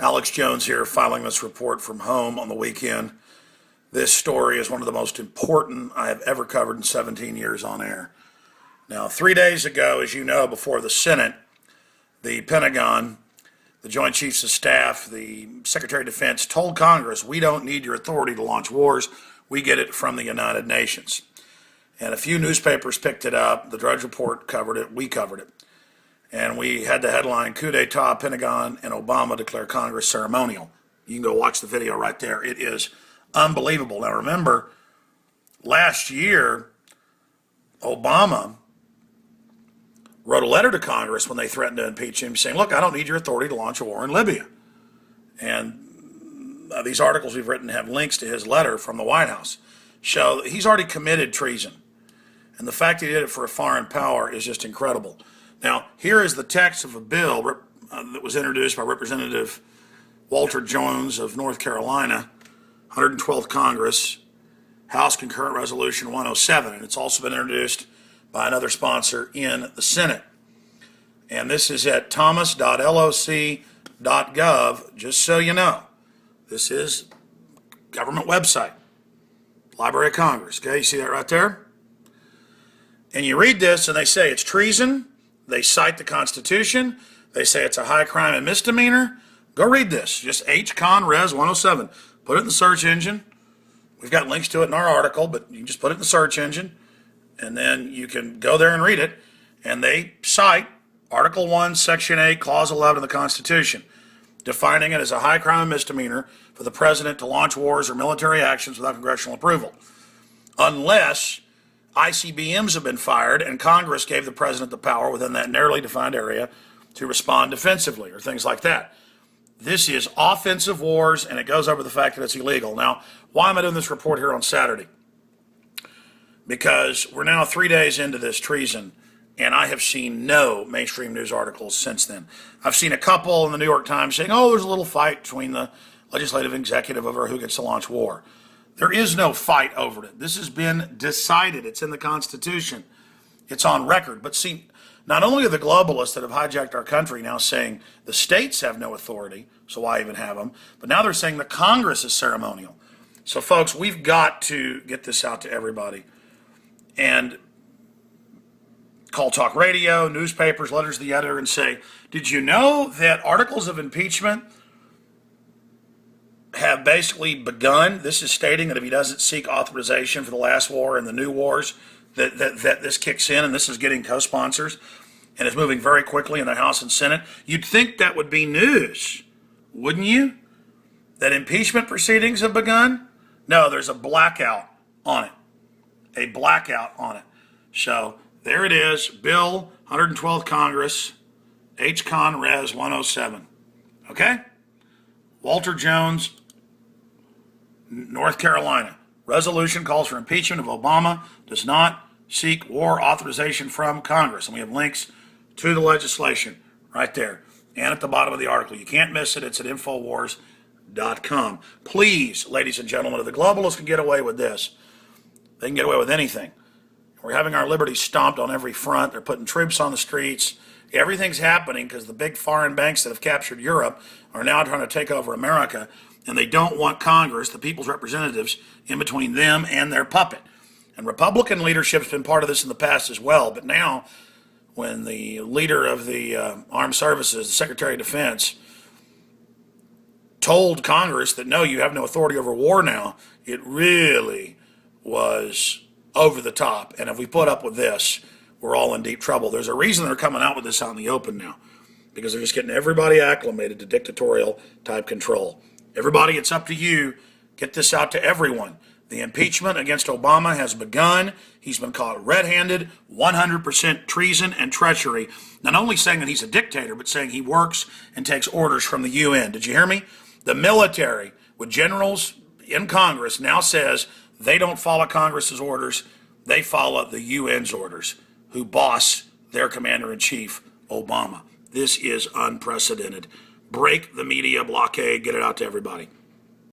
Alex Jones here, filing this report from home on the weekend. This story is one of the most important I have ever covered in 17 years on air. Now, 3 days ago, as you know, before the Senate, the Pentagon, the Joint Chiefs of Staff, the Secretary of Defense told Congress, we don't need your authority to launch wars. We get it from the United Nations. And a few newspapers picked it up. The Drudge Report covered it. We covered it. And we had the headline, Coup d'etat, Pentagon and Obama declare Congress ceremonial. You can go watch the video right there. It is unbelievable. Now remember, last year, Obama wrote a letter to Congress when they threatened to impeach him saying, look, I don't need your authority to launch a war in Libya. And these articles we've written have links to his letter from the White House. Show he's already committed treason. And the fact that he did it for a foreign power is just incredible. Now, here is the text of a bill that was introduced by Representative Walter Jones of North Carolina, 112th Congress, House Concurrent Resolution 107. And it's also been introduced by another sponsor in the Senate. And this is at thomas.loc.gov, just so you know. This is government website, Library of Congress. Okay, you see that right there? And you read this and they say it's treason. They cite the Constitution. They say it's a high crime and misdemeanor. Go read this. Just H-Con Res 107. Put it in the search engine. We've got links to it in our article, but you can just put it in the search engine, and then you can go there and read it. And they cite Article 1, Section 8, Clause 11 of the Constitution, defining it as a high crime and misdemeanor for the president to launch wars or military actions without congressional approval, unless ICBMs have been fired and Congress gave the president the power within that narrowly defined area to respond defensively or things like that. This is offensive wars, and it goes over the fact that it's illegal. Now, why am I doing this report here on Saturday? Because we're now 3 days into this treason, and I have seen no mainstream news articles since then. I've seen a couple in the New York Times saying, oh, there's a little fight between the legislative and executive over who gets to launch war. There is no fight over it. This has been decided. It's in the Constitution. It's on record. But see, not only are the globalists that have hijacked our country now saying the states have no authority, so why even have them, but now they're saying the Congress is ceremonial. So folks, we've got to get this out to everybody. And call talk radio, newspapers, letters to the editor, and say, did you know that articles of impeachment have basically begun? This is stating that if he doesn't seek authorization for the last war and the new wars, that this kicks in, and this is getting co-sponsors and is moving very quickly in the House and Senate. You'd think that would be news, wouldn't you? That impeachment proceedings have begun? No, there's a blackout on it. A blackout on it. So there it is, Bill 112th Congress, H-Con Res 107. Okay? Walter Jones, North Carolina. Resolution calls for impeachment of Obama, does not seek war authorization from Congress. And we have links to the legislation right there and at the bottom of the article. You can't miss it. It's at Infowars.com. Please, ladies and gentlemen, if the globalists can get away with this, they can get away with anything. We're having our liberty stomped on every front. They're putting troops on the streets. Everything's happening because the big foreign banks that have captured Europe are now trying to take over America, and they don't want Congress, the people's representatives, in between them and their puppet. And Republican leadership's been part of this in the past as well, but now when the leader of the armed services, the Secretary of Defense, told Congress that no, you have no authority over war now, it really was over the top. And if we put up with this, we're all in deep trouble. There's a reason they're coming out with this out in the open now, because they're just getting everybody acclimated to dictatorial type control. Everybody, it's up to you. Get this out to everyone. The impeachment against Obama has begun. He's been caught red-handed, 100% treason and treachery. Not only saying that he's a dictator, but saying he works and takes orders from the UN. Did you hear me? The military, with generals in Congress, now says they don't follow Congress's orders. They follow the UN's orders, who boss their commander-in-chief, Obama. This is unprecedented. Break the media blockade. Get it out to everybody.